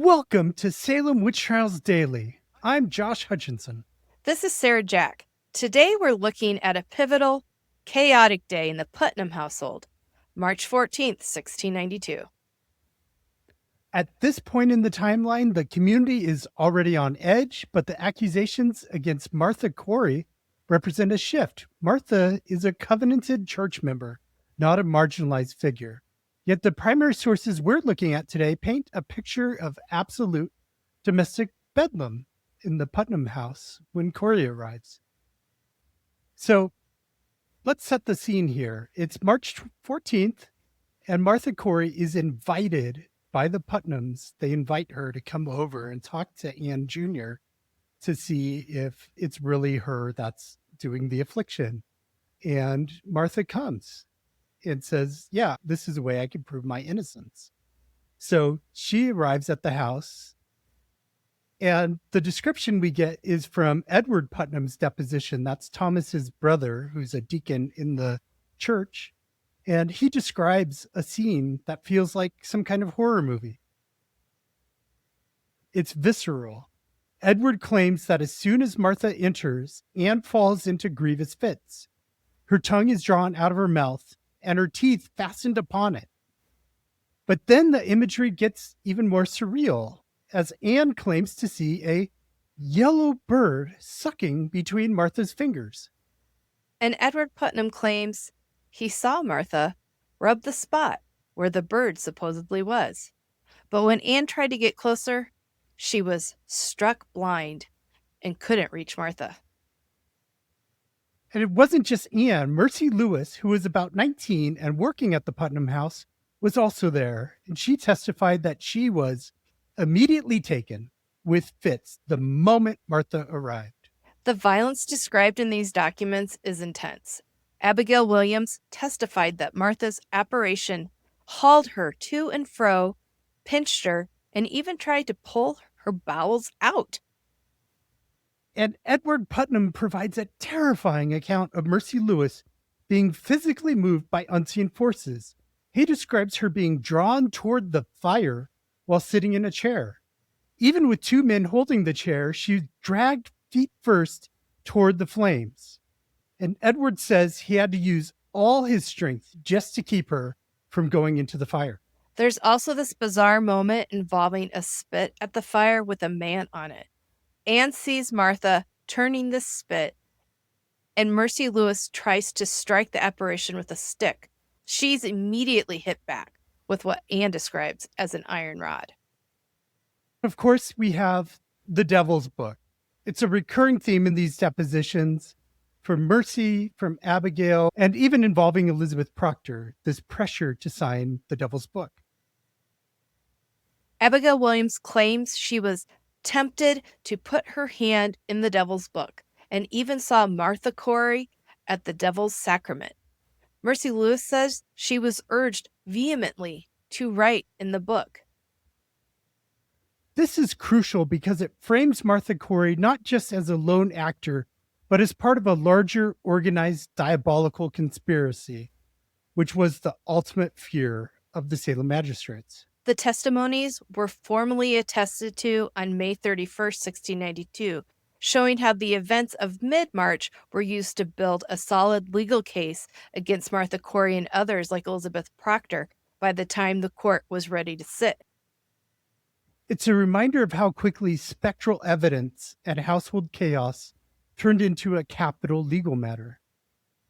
Welcome to Salem Witch Trials Daily. I'm Josh Hutchinson. This is Sarah Jack. Today we're looking at a pivotal, chaotic day in the Putnam household, March 14th, 1692. At this point in the timeline, the community is already on edge, but the accusations against Martha Corey represent a shift. Martha is a covenanted church member, not a marginalized figure. Yet the primary sources we're looking at today paint a picture of absolute domestic bedlam in the Putnam house when Corey arrives. So let's set the scene here. It's March 14th, and Martha Corey is invited by the Putnams. They invite her to come over and talk to Ann Jr. to see if it's really her that's doing the affliction. And Martha comes and says, yeah, this is a way I can prove my innocence. So she arrives at the house, and the description we get is from Edward Putnam's deposition. That's Thomas's brother, who's a deacon in the church. And he describes a scene that feels like some kind of horror movie. It's visceral. Edward claims that as soon as Martha enters, Anne falls into grievous fits. Her tongue is drawn out of her mouth, and her teeth fastened upon it. But then the imagery gets even more surreal, as Anne claims to see a yellow bird sucking between Martha's fingers. And Edward Putnam claims he saw Martha rub the spot where the bird supposedly was. But when Anne tried to get closer, she was struck blind and couldn't reach Martha. And it wasn't just Anne. Mercy Lewis, who was about 19 and working at the Putnam house, was also there. And she testified that she was immediately taken with fits the moment Martha arrived. The violence described in these documents is intense. Abigail Williams testified that Martha's apparition hauled her to and fro, pinched her, and even tried to pull her bowels out. And Edward Putnam provides a terrifying account of Mercy Lewis being physically moved by unseen forces. He describes her being drawn toward the fire while sitting in a chair. Even with two men holding the chair, she dragged feet first toward the flames. And Edward says he had to use all his strength just to keep her from going into the fire. There's also this bizarre moment involving a spit at the fire with a man on it. Anne sees Martha turning the spit, and Mercy Lewis tries to strike the apparition with a stick. She's immediately hit back with what Anne describes as an iron rod. Of course, we have the Devil's Book. It's a recurring theme in these depositions from Mercy, from Abigail, and even involving Elizabeth Proctor, this pressure to sign the Devil's Book. Abigail Williams claims she was tempted to put her hand in the Devil's Book and even saw Martha Corey at the Devil's Sacrament. Mercy Lewis says she was urged vehemently to write in the book. This is crucial because it frames Martha Corey not just as a lone actor, but as part of a larger organized diabolical conspiracy, which was the ultimate fear of the Salem magistrates. The testimonies were formally attested to on May 31st, 1692, showing how the events of mid-March were used to build a solid legal case against Martha Corey and others like Elizabeth Proctor by the time the court was ready to sit. It's a reminder of how quickly spectral evidence and household chaos turned into a capital legal matter.